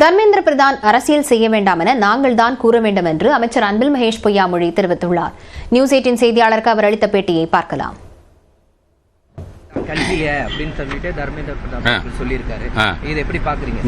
தர்மேந்திர பிரதான் அரசியல் செய்ய வேண்டாம் என நாங்கள் தான் கூற வேண்டும் என்று அமைச்சர் அன்பில் மகேஷ் பொய்யாமொழி தெரிவித்துள்ளார். நியூஸ் 18 செய்தியாளருக்கு அவர் அளித்த பேட்டியை பார்க்கலாம்.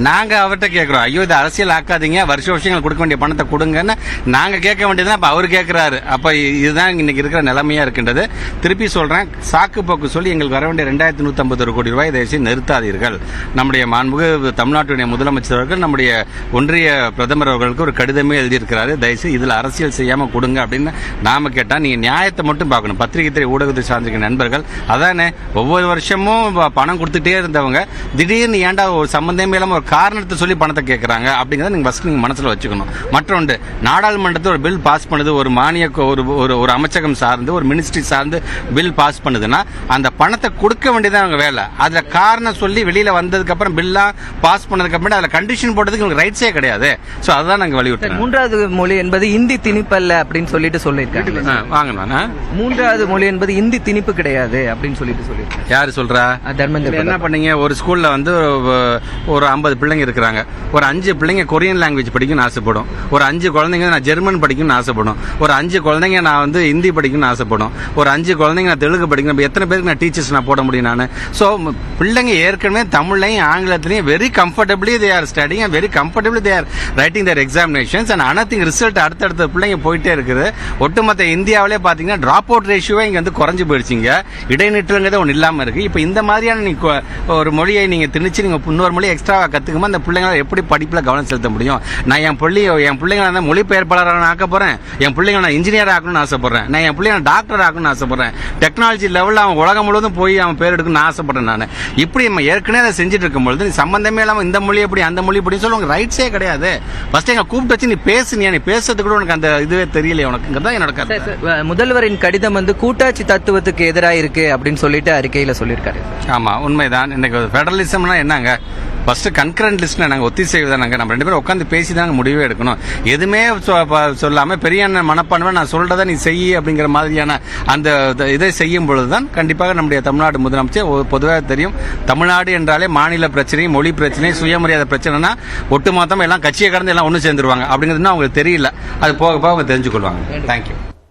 நாங்க அவர்கிட்ட கேட்கிறோம், ஐயோ இது அரசியல் ஆக்காதீங்க, வருஷ வருஷங்கள் கொடுக்க வேண்டிய பணத்தை கொடுங்கன்னு நாங்க கேட்க வேண்டியதுதான். அப்ப அவர் கேட்கிறாரு. அப்ப இதுதான் இன்னைக்கு இருக்கிற நிலைமையா இருக்கின்றது. திருப்பி சொல்றேன், சாக்கு போக்கு சொல்லி எங்களுக்கு வர வேண்டிய 2151 கோடி ரூபாய் தயவுசெய்து நிறுத்தாதீர்கள். நம்முடைய மாண்புமிகு தமிழ்நாட்டுடைய முதலமைச்சர் அவர்கள் நம்முடைய ஒன்றிய பிரதமர் அவர்களுக்கு ஒரு கடிதமே எழுதியிருக்கிறாரு. தயவுசெய்து இதுல அரசியல் செய்யாம கொடுங்க அப்படின்னு நாம கேட்டா, நீங்க நியாயத்தை மட்டும் பார்க்கணும். பத்திரிகை துறை ஊடகத்தை சார்ந்திருக்க நண்பர்கள் அதானே ஒவ்வொரு வருஷமும் பணம் கொடுத்துட்டே இருந்தவங்க திடீர்னு ஏன்டா ஒரு சம்பந்தமே இல்லாம ஒரு காரணத்தை சொல்லி பணத்தை கேட்கறாங்க அப்படிங்கறத நீங்க ஃபர்ஸ்ட் நீங்க மனசுல வச்சுக்கணும். மற்றொன்று, நாடாளுமன்றத்தில் ஒரு பில் பாஸ் பண்ணுது, ஒரு மானிய ஒரு அமைச்சகம் சார்ந்து ஒரு மினிஸ்ட்ரி சார்ந்து பில் பாஸ் பண்ணுதுன்னா அந்த பணத்தை கொடுக்க வேண்டியதான் அவங்க வேலை. அதுல காரணம் சொல்லி வெளியில வந்ததுக்கு அப்புறம் பில்லா பாஸ் பண்ணதுக்கு அப்புறம் அதுல கண்டிஷன் போட்டதுக்கு உங்களுக்கு ரைட்ஸே கிடையாது. சோ அதுதான் நாங்க வலியுறுத்தோம். மூன்றாவது மொழி என்பது இந்தி திணிப்பு அல்ல அப்படின்னு சொல்லிட்டு சொல்லியிருக்காங்க. வாங்கண்ணா, மூன்றாவது மொழி என்பது இந்தி திணிப்பு கிடையாது அப்படின்னு சொல்லிட்டு சொல்லியிருக்காங்க. யாரு சொல்றா? என்ன பண்ணீங்க? ஒரு ஸ்கூல்ல வந்து ஒரு 50 பிள்ளைங்க இருக்கிறாங்க. ஒரு 5 பிள்ளைங்க கொரியன் லாங்குவேஜ் படிக்கணும்னு ஆசைப்படும். ஒரு 5 குழந்தைங்க நான் ஜெர்மன் படிக்கணும்னு ஆசைப்படும். ஒரு 5 குழந்தைங்க நான் வந்து ஹிந்தி படிக்கணும்னு ஆசைப்படும். ஒரு 5 குழந்தைங்க நான் தெலுங்கு படிக்கணும். எத்தனை பேருக்கு நான் டீச்சர்ஸ் நான் போட முடியும் நான்? ஸோ பிள்ளைங்க ஏற்கனவே தமிழ்லையும் ஆங்கிலத்திலையும் very comfortably they are studying and very comfortably they are writing their examinations and anything result அடுத்தடுத்த பிள்ளைங்க போயிட்டே இருக்குது. ஒட்டுமொத்த இந்தியாவிலே பாத்தீங்கன்னா டிராப் அவுட் ரேஷியோவே இங்க வந்து குறைஞ்சு போயிடுச்சிங்க. இடைநிற்றங்கிறது ஒன்று இல்லாம இருக்கு. இப்ப இந்த மாதிரியான ஒரு மொழியை நீங்க திணிச்சு நீங்க இன்னொரு மொழி எக்ஸ்ட்ரா கத்துக்குமா அந்த பிள்ளைங்களை எப்படி படிப்புல கவனம் செலுத்த முடியும்? நான் என் பிள்ளைங்களை நான் மொழிபெயர்ப்பாளராக ஆக்க போறேன், என் பிள்ளைங்களை நான் இன்ஜினியர் ஆகணும்னு ஆசைப்படுறேன், நான் என் பிள்ளைங்களை டாக்டர் ஆகணும்னு ஆசைப்படுறேன், டெக்னாலஜி லெவலில் அவன் உலகம் முழுவதும் போய் அவன் பேர் எடுக்கணும்னு ஆசைப்படுறேன். நான் இப்படி நம்ம ஏற்கனவே அதை செஞ்சுட்டு இருக்கும்போது நீ சம்பந்தமே இல்லாம இந்த மொழி எப்படி அந்த மொழி எப்படி சொல்ல உங்க ரைட்ஸே கிடையாது. ஃபர்ஸ்ட் எங்க கூப்பிட்டு வச்சு நீ பேசுனியா? நீ பேசுறது கூட உனக்கு அந்த இதுவே தெரியல. உனக்கு என்னோட கருத்து. முதல்வரின் கடிதம் வந்து கூட்டாட்சி தத்துவத்துக்கு எதிராக இருக்கு அப்படின்னு சொல்லிட்டு அறிக்கையில சொல்லியிருக்காரு. ஆமா, உண்மைதான். இன்னைக்கு ஃபெடரலிசம்னா என்னங்க? ஃபர்ஸ்ட் கன்கரண்ட் லிஸ்ட்ல நாங்க ஒத்திசைவு தானங்க. நம்ம 2 பேரும் உட்காந்து பேசி தாங்க முடிவே எடுக்கணும். எதுவுமே சொல்லாம பெரிய மனப்பான்மை நான் சொல்றதை நீ செய்ய அப்படிங்கிற மாதிரியான அந்த இதை செய்யும் பொழுதுதான் கண்டிப்பாக நம்முடைய தமிழ்நாடு முதலமைச்சர் பொதுவாக தெரியும், தமிழ்நாடு என்றாலே மாநில பிரச்சனை, மொழி பிரச்சனை, சுயமரியாதை பிரச்சனைனா ஒட்டுமொத்தமா எல்லாம் கட்சியை கடந்து எல்லாம் ஒன்று சேர்ந்துருவாங்க அப்படிங்கிறது அவங்களுக்கு தெரியல. அது போக போக அவங்க தெரிஞ்சுக்கொள்வாங்க. தேங்க்யூ.